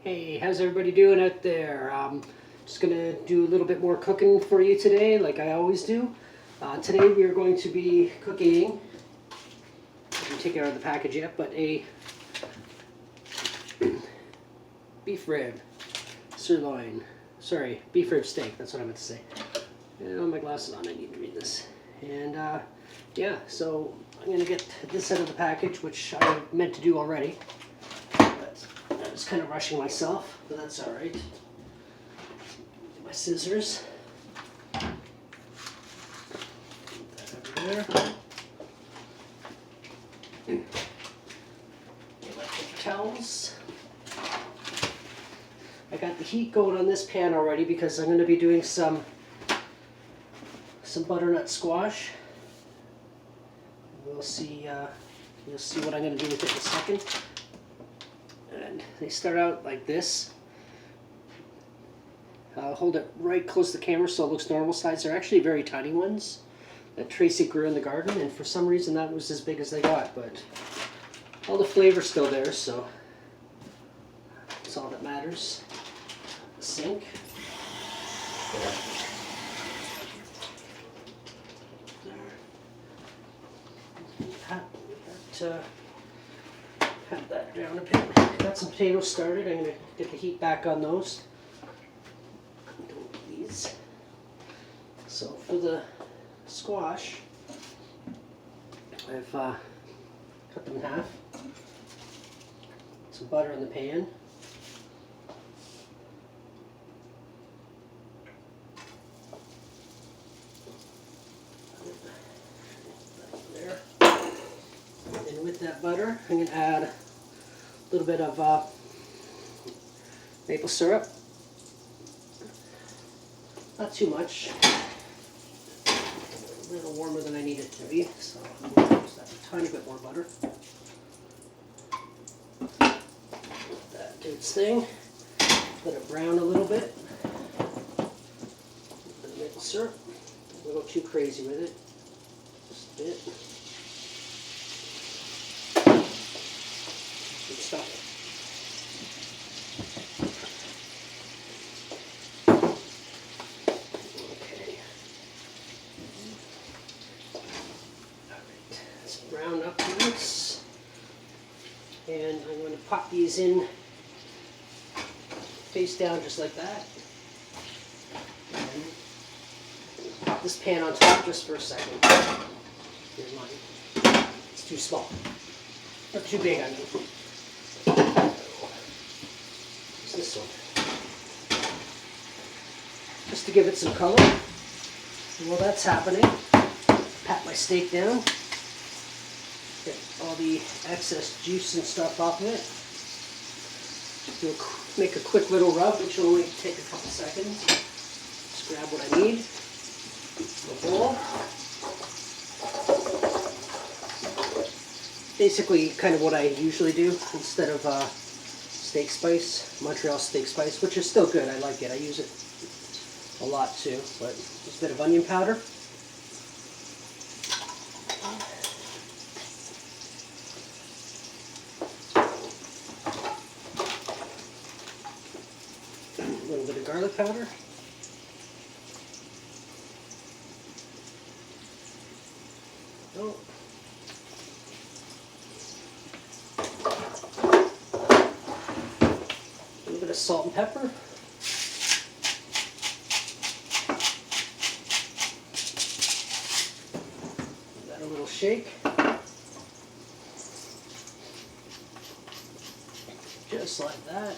Hey, how's everybody doing out there? Just gonna do a little bit more cooking for you today, like I always do. Today we are going to be cooking, I didn't take it out of the package yet, but a beef rib sirloin. Sorry, beef rib steak, that's what I meant to say. And all my glasses on, I need to read this. And yeah, so I'm gonna get this out of the package, which I meant to do already. I was kind of rushing myself, but that's all right. Get my scissors. Put that over there. Get my paper towels. I got the heat going on this pan already because I'm going to be doing some butternut squash. We'll see. You'll see what I'm going to do with it in a second. And they start out like this. I'll hold it right close to the camera so it looks normal size. They're actually very tiny ones that Tracy grew in the garden, and for some reason that was as big as they got, but all the flavor's still there, so that's all that matters. The sink. Have that down a bit. Got some potatoes started. I'm going to get the heat back on those. These. So for the squash, I've cut them in half. Some butter in the pan. There. And with that butter, I'm going to add a little bit of maple syrup. Not too much. A little warmer than I need it to be, so I'm going to use that a tiny bit more butter. Let that do its thing. Let it brown a little bit. A bit of maple syrup. Don't go too crazy with it. Just a bit. Good stuff. Okay. Alright, let's brown up these. And I'm going to pop these in face down just like that. And pop this pan on top just for a second. Here's mine. It's too small. Or too big, I mean. What's this one? Just to give it some color. And while that's happening, pat my steak down. Get all the excess juice and stuff off of it. Make a quick little rub, which will only take a couple seconds. Just grab what I need. A bowl. Basically, kind of what I usually do instead of steak spice, Montreal steak spice, which is still good. I like it. I use it a lot too. But just a bit of onion powder. A little bit of garlic powder. Oh. A little bit of salt and pepper. Give that a little shake. Just like that.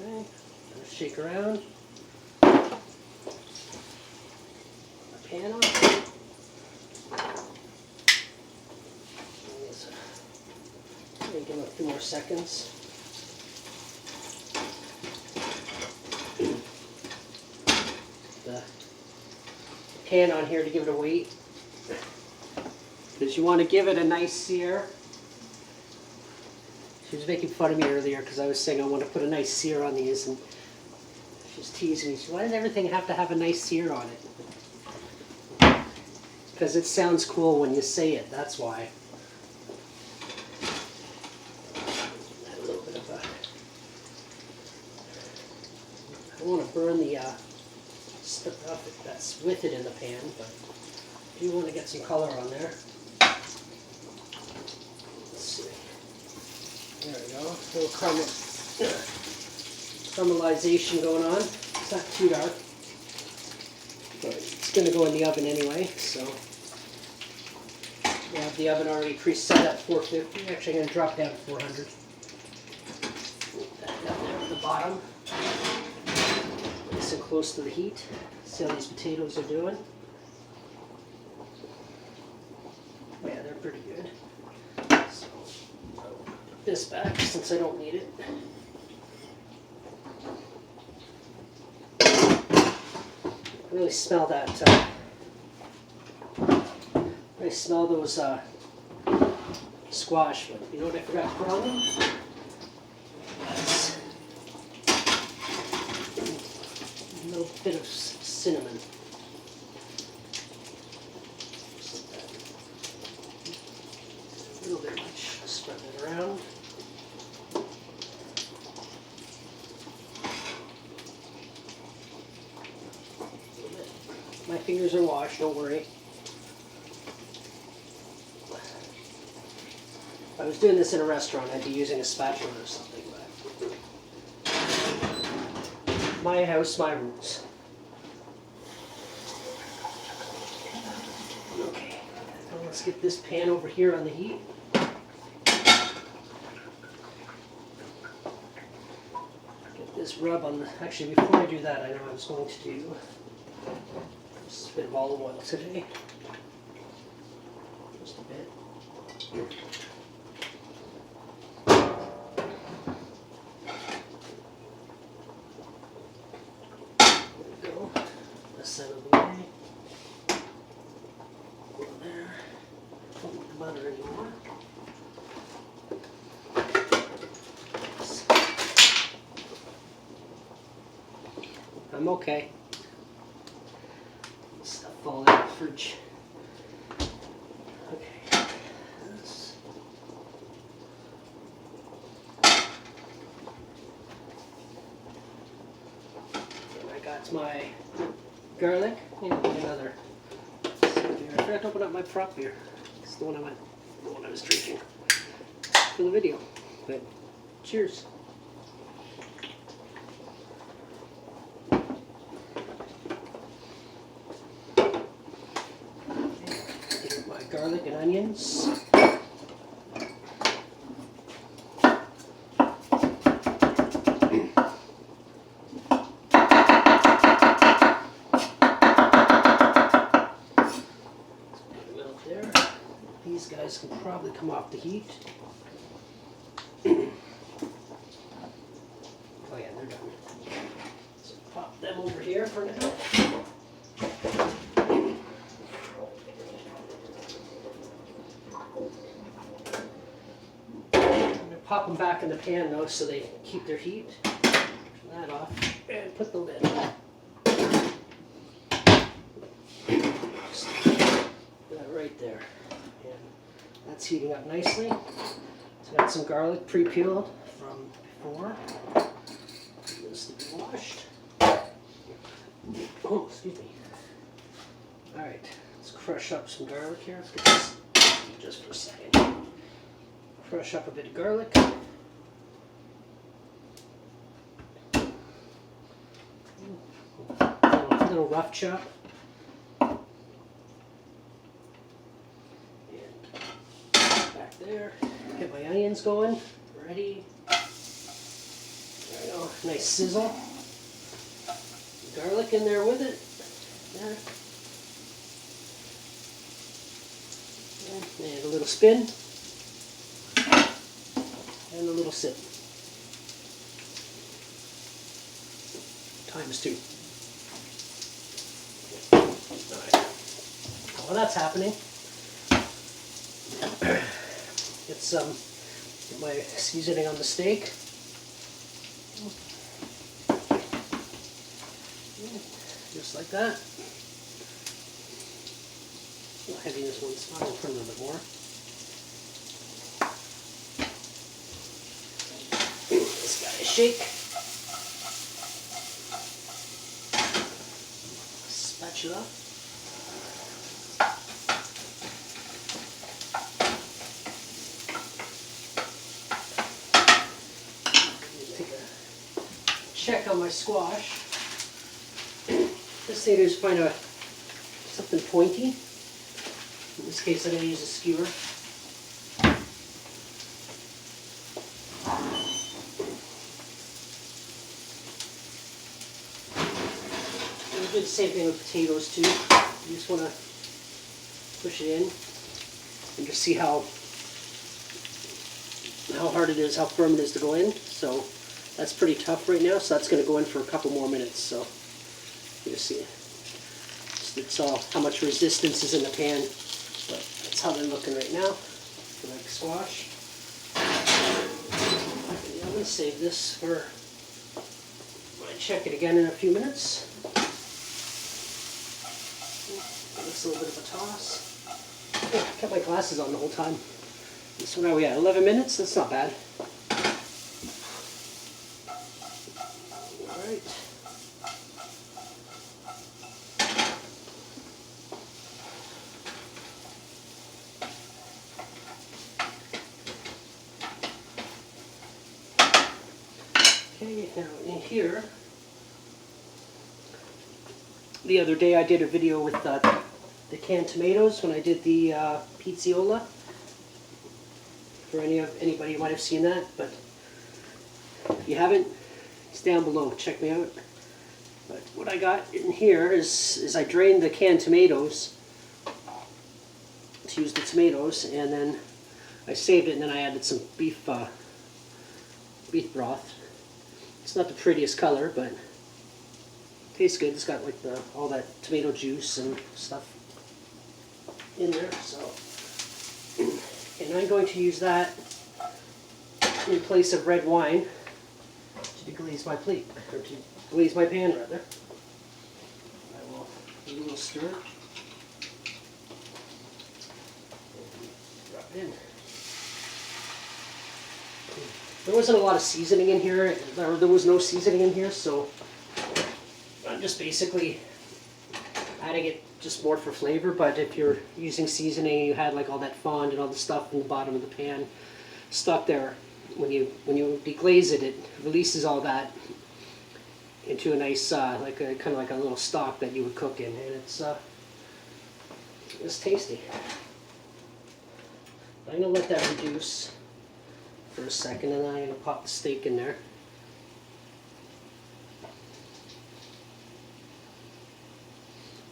Okay, shake around. My pan on. Give it a few more seconds. The pan on here to give it a weight. Because you want to give it a nice sear. She was making fun of me earlier because I was saying I want to put a nice sear on these, and she was teasing me. She said, why does everything have to have a nice sear on it? Because it sounds cool when you say it, that's why. burn the stuff that's with it in the pan, but you want to get some color on there. Let's see. There we go. A little caramelization going on. It's not too dark, but it's going to go in the oven anyway. So we have the oven already preset at 450. Actually, I'm going to drop down to 400. Put that down there at the bottom. Nice and close to the heat. See how these potatoes are doing. Yeah, they're pretty good. So I'll put this back since I don't need it. I really smell that. I smell those squash, but you know what I forgot to put on them? That's a little bit of cinnamon. A little bit much. Spread that around. My fingers are washed, don't worry. If I was doing this in a restaurant, I'd be using a spatula or something, but my house, my rules. Okay, now let's get this pan over here on the heat. Get this rub on the, actually before I do that, I know I was going to do just a bit of olive oil today. Just a bit. Out of the way. Go there. Don't need the butter anymore. I'm okay. Stuff falling out of the fridge. Okay. This. And I got my garlic, and another. I forgot to open up my prop beer. It's the one I was drinking for the video. But cheers. Here's my garlic and onions. These guys can probably come off the heat. Oh yeah, they're done. So pop them over here for now. I'm going to pop them back in the pan though so they keep their heat. Turn that off and put the lid on. Just put that right there. That's heating up nicely. It's got some garlic pre-peeled from before. This to be washed. Oh, excuse me. Alright, let's crush up some garlic here. Let's get this just for a second. Crush up a bit of garlic. Little rough chop. There, get my onions going, ready. There we go, nice sizzle. Garlic in there with it. There. And a little spin. And a little sip. Times 2. Alright. While that's happening, get my seasoning on the steak. Just like that. A little heavy this one, so I'll put a little bit more. This guy shake. wash it off. Take a check on my squash. This thing is find something pointy. In this case, I'm going to use a skewer. And do the same thing with potatoes too. You just want to push it in and just see how hard it is, how firm it is to go in. So that's pretty tough right now. So that's going to go in for a couple more minutes. So you see it. It's all how much resistance is in the pan, but that's how they're looking right now for like squash. I'm going to save this for when I check it again in a few minutes. Give this a little bit of a toss. Oh, I kept my glasses on the whole time. So now we at 11 minutes. That's not bad. All right. Okay, now in here, the other day I did a video with the canned tomatoes when I did the pizziola. For anybody who might have seen that, but if you haven't, it's down below. Check me out. But what I got in here is I drained the canned tomatoes to use the tomatoes, and then I saved it, and then I added some beef broth. It's not the prettiest color, but it tastes good. It's got like all that tomato juice and stuff in there. So, and I'm going to use that in place of red wine to deglaze my plate, or to glaze my pan rather. I will give it a little stir. Drop it in. There wasn't a lot of seasoning in here, or there was no seasoning in here, so I'm just basically adding it just more for flavor. But if you're using seasoning, you had like all that fond and all the stuff in the bottom of the pan stuck there. When you deglaze it, it releases all that into a nice like a kind of like a little stock that you would cook in, and it's tasty. I'm gonna let that reduce for a second, and then I'm going to pop the steak in there.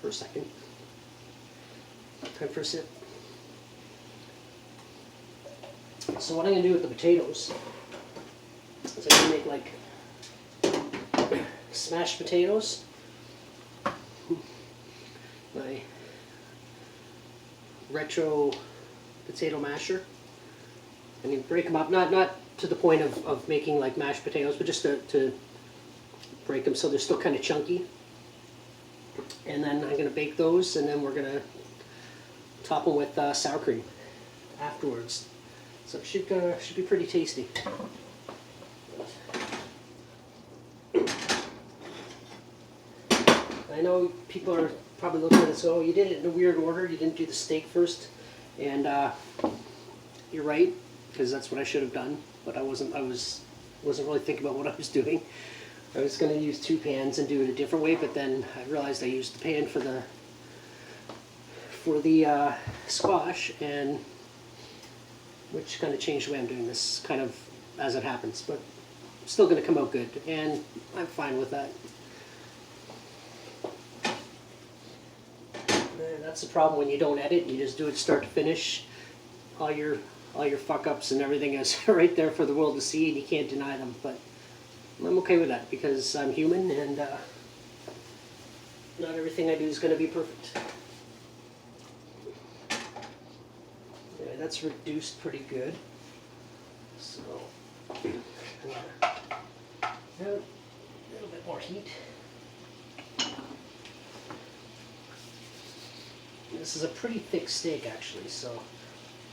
For a second. Time for a sip. So what I'm going to do with the potatoes is I'm going to make like smashed potatoes. My retro potato masher. And you break them up, not to the point of making like mashed potatoes, but just to break them so they're still kind of chunky. And then I'm going to bake those, and then we're going to top them with sour cream afterwards. So it should be pretty tasty. I know people are probably looking at this, oh, you did it in a weird order, you didn't do the steak first, and you're right. Because that's what I should have done, but I wasn't really thinking about what I was doing. I was going to use two pans and do it a different way, but then I realized I used the pan for the squash, and which kind of changed the way I'm doing this, kind of as it happens. But still going to come out good, and I'm fine with that. And that's the problem when you don't edit; you just do it start to finish. All your fuck ups and everything is right there for the world to see, and you can't deny them. But I'm okay with that because I'm human, and not everything I do is going to be perfect. Yeah, that's reduced pretty good. So add a little bit more heat. This is a pretty thick steak actually, so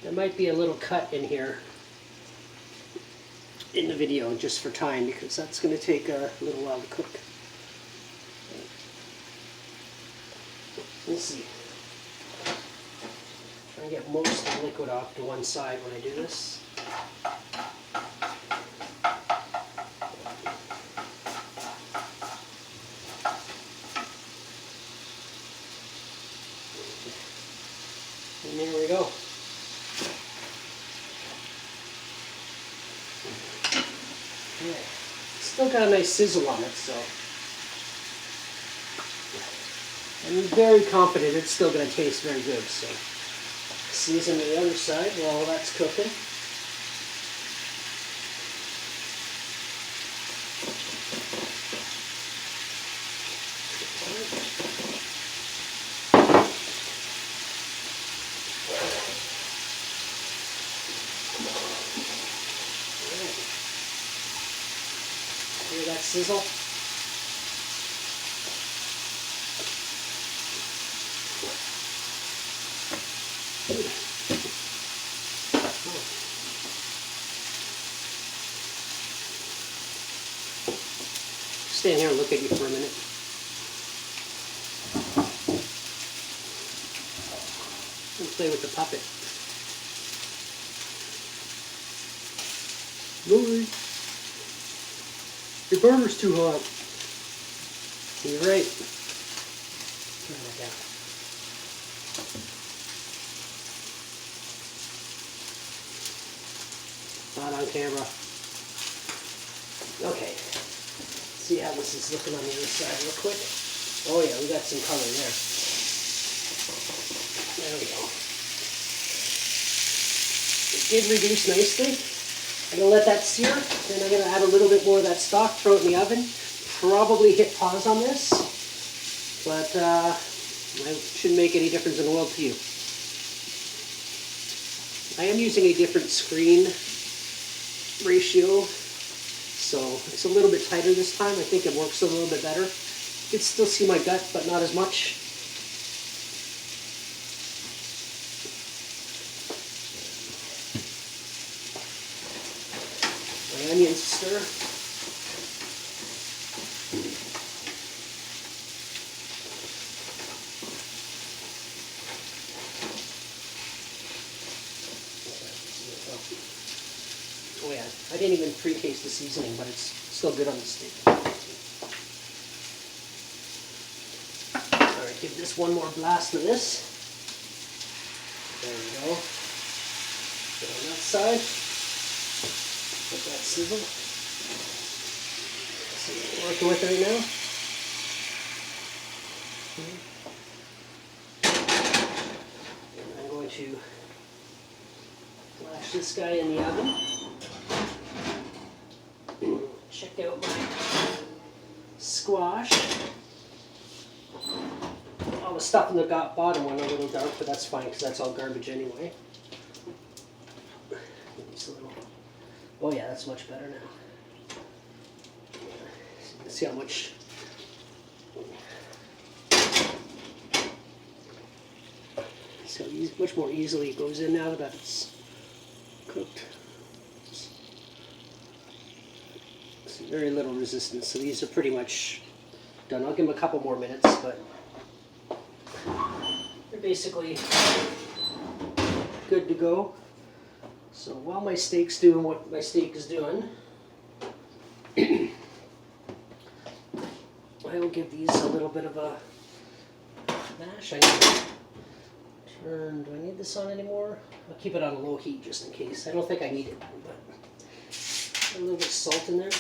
there might be a little cut in here in the video just for time, because that's going to take a little while to cook. Let's see. I get most of the liquid off to one side when I do this. And there we go. Yeah. Still got a nice sizzle on it, so I'm very confident it's still going to taste very good. So season the other side while that's cooking. Hear that sizzle? Stand here and look at you for a minute. And play with the puppet. Louie, your burner's too hot. You're right. Turn that down. Not on camera. Okay. See how this is looking on the other side real quick. Oh yeah, we got some color there. There we go. It did reduce nicely. I'm going to let that sear, then I'm going to add a little bit more of that stock, throw it in the oven. Probably hit pause on this, but it shouldn't make any difference in the world to you. I am using a different screen ratio, so it's a little bit tighter this time. I think it works a little bit better. You can still see my gut, but not as much. My onions stir. Oh yeah, I didn't even pre-taste the seasoning, but it's still good on the steak. Alright, give this one more blast of this. There we go. Get on that side. Let that sizzle. See what we're working with right now. And I'm going to flash this guy in the oven. Check out my squash. All the stuff in the bottom went a little dark, but that's fine because that's all garbage anyway. Oh yeah, that's much better now. See how much. So much more easily it goes in now that it's cooked. Very little resistance, so these are pretty much done. I'll give them a couple more minutes, but they're basically good to go. So while my steak's doing what my steak is doing, I will give these a little bit of a mash. I need to turn. Do I need this on anymore? I'll keep it on low heat just in case. I don't think I need it, but a little bit of salt in there.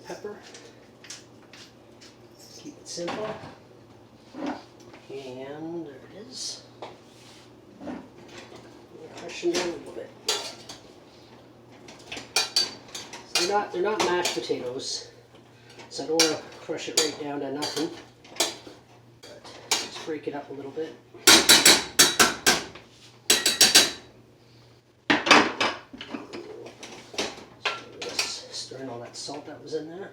Pepper. Keep it simple. And there it is. Crush them down a little bit. So they're not mashed potatoes, so I don't want to crush it right down to nothing. But just break it up a little bit. Stirring all that salt that was in there.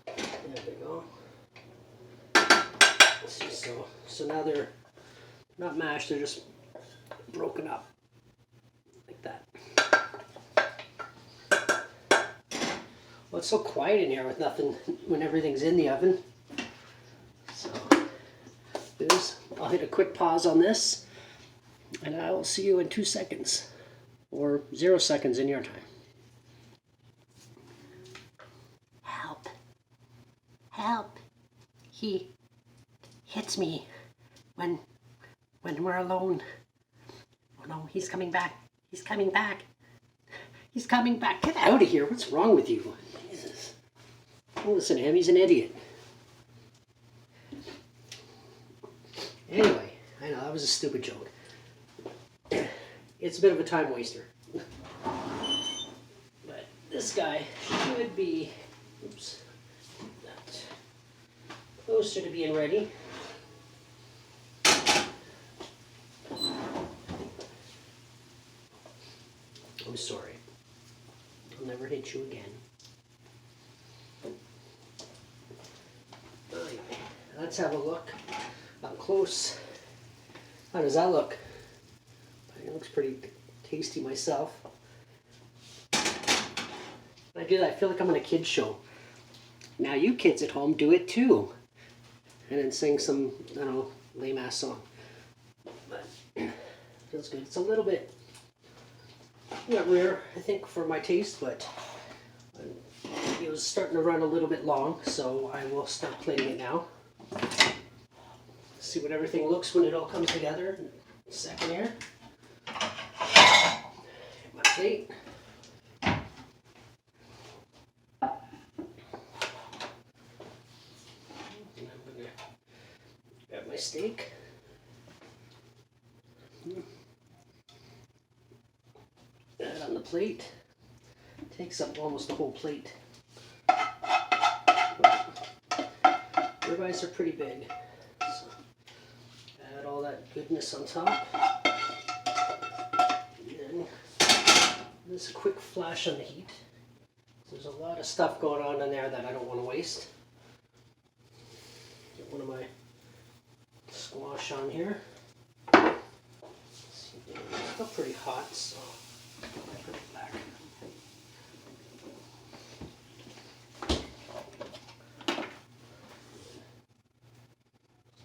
There we go. So now they're not mashed, they're just broken up like that. Well, it's so quiet in here with nothing when everything's in the oven. I'll hit a quick pause on this, and I will see you in 2 seconds, or 0 seconds in your time. Help. Help. He hits me when we're alone. Oh no, he's coming back. He's coming back. He's coming back. Get out of here. What's wrong with you? Jesus. Don't listen to him. He's an idiot. Anyway, I know that was a stupid joke. It's a bit of a time waster. But this guy should be, oops, that, closer to being ready. I'm sorry. I'll never hit you again. Anyway, let's have a look up close. How does that look? It looks pretty tasty myself. When I do that, I feel like I'm on a kid's show. Now you kids at home, do it too. And then sing some, I don't know, lame ass song. But feels good. It's a little bit not rare, I think, for my taste, but it was starting to run a little bit long, so I will start plating it now. See what everything looks when it all comes together. Second here. My plate. And I'm gonna grab my steak. That on the plate. Takes up almost the whole plate. Ribeyes are pretty big. So add all that goodness on top. And then just a quick flash on the heat. There's a lot of stuff going on in there that I don't want to waste. Get one of my squash on here. It's still pretty hot, so I'll put it back.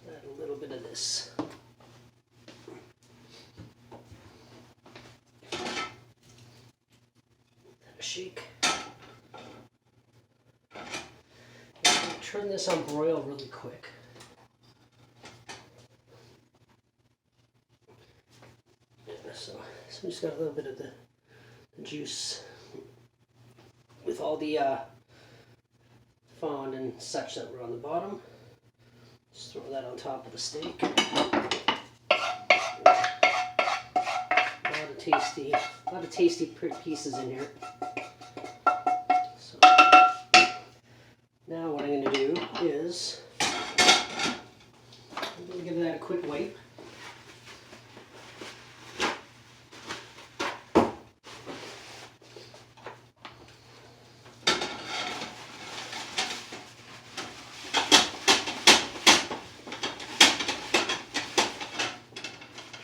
Add a little bit of this. Shake. Turn this on broil really quick. So we just got a little bit of the juice with all the fond and such that were on the bottom. Just throw that on top of the steak. A lot of tasty pieces in here. So now what I'm going to do is I'm going to give that a quick wipe.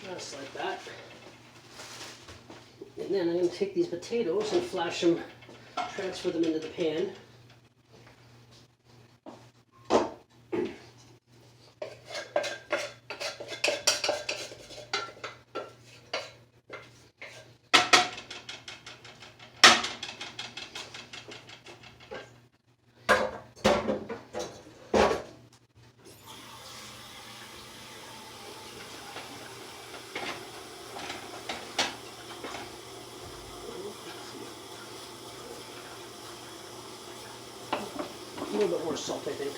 Just like that. And then I'm going to take these potatoes and flash them, transfer them into the pan. A little bit more salt, I think.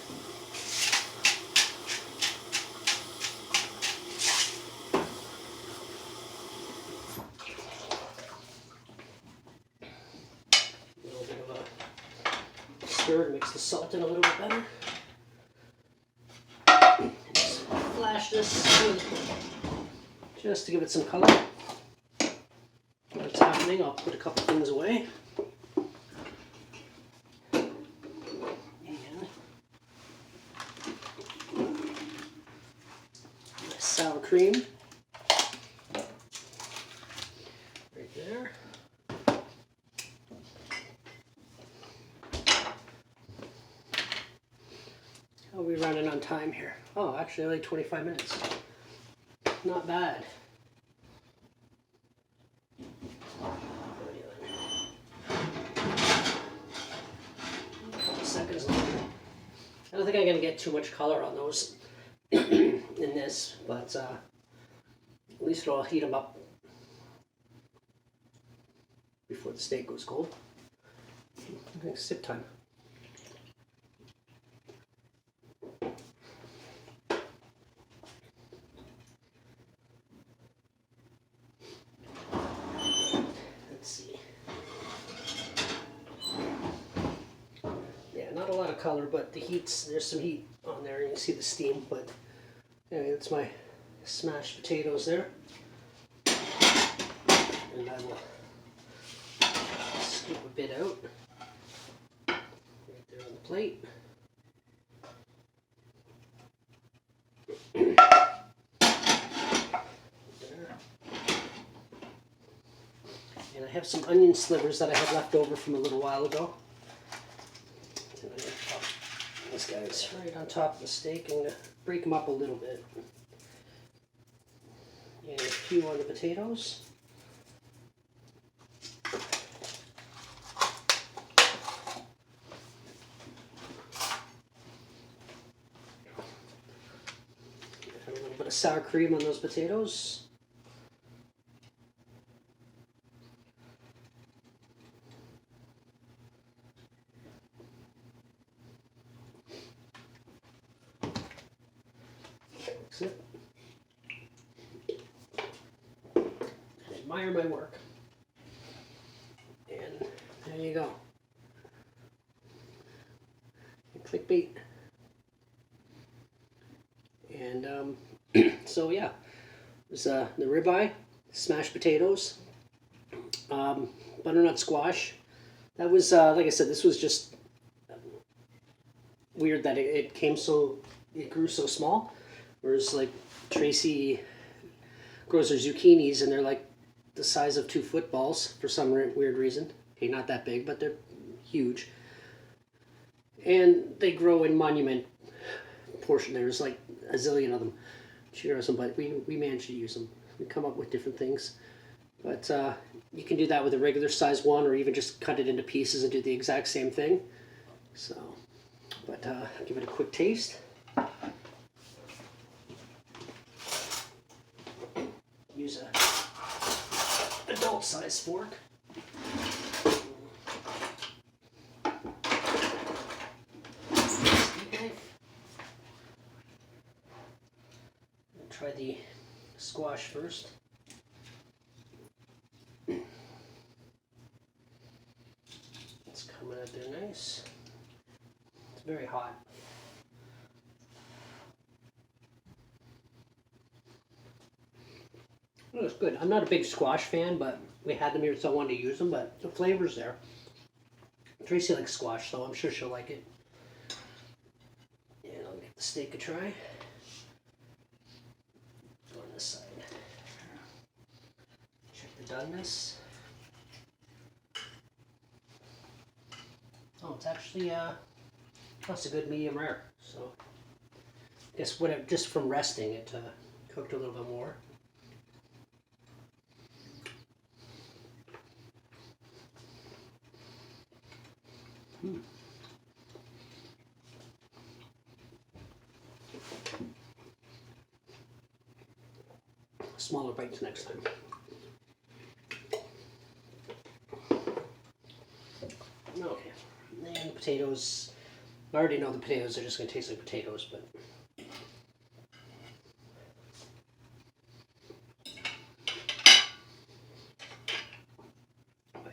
A little bit of a stir to mix the salt in a little bit better. Just flash this just to give it some color. While it's happening, I'll put a couple things away. Sour cream right there. How are we running on time here? Oh, actually only 25 minutes. not bad. Seconds longer. I don't think I'm gonna get too much color on those in this, but at least it'll heat them up before the steak goes cold. Okay, sip time. Let's see. Yeah, not a lot of color, but the heat's, there's some heat on there. You can see the steam, but anyway, that's my smashed potatoes there. And I will scoop a bit out right there on the plate. There. And I have some onion slivers that I had left over from a little while ago. And this guy's right on top of the steak. I'm going to break them up a little bit. And a few on the potatoes. A little bit of sour cream on those potatoes. Mix it. And admire my work. And there you go. And clickbait. And so yeah, there's the ribeye, smashed potatoes, butternut squash. That was like I said, this was just weird that it grew so small. Whereas like Tracy grows her zucchinis and they're like the size of 2 footballs for some weird reason. Okay, not that big, but they're huge. And they grow in monument portion. There's like a zillion of them. She grows them, but we manage to use them. We come up with different things. But you can do that with a regular size one, or even just cut it into pieces and do the exact same thing. So, but give it a quick taste. Use a adult size fork. Try the squash first. It's coming out there nice. It's very hot. Oh, it's good. I'm not a big squash fan, but we had them here, so I wanted to use them, but the flavor's there. Tracy likes squash, so I'm sure she'll like it. And I'll give the steak a try. On this side. Check the doneness. Oh, it's actually that's a good medium rare. So I guess whatever, just from resting, it cooked a little bit more. Smaller bites next time. Okay, and the potatoes. I already know the potatoes are just going to taste like potatoes, but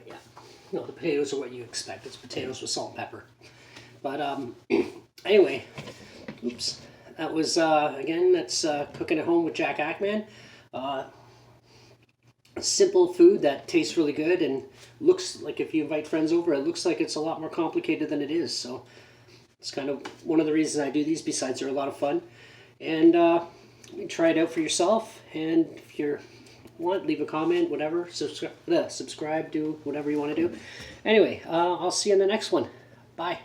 yeah, no, the potatoes are what you expect. It's potatoes with salt and pepper. But anyway, oops, that was again, that's Cooking at Home with Jack Ackman. Simple food that tastes really good and looks like, if you invite friends over, it looks like it's a lot more complicated than it is. So it's kind of one of the reasons I do these, besides they're a lot of fun. And you try it out for yourself, and if you want, leave a comment, whatever, subscribe, do whatever you want to do. Anyway, I'll see you in the next one. Bye.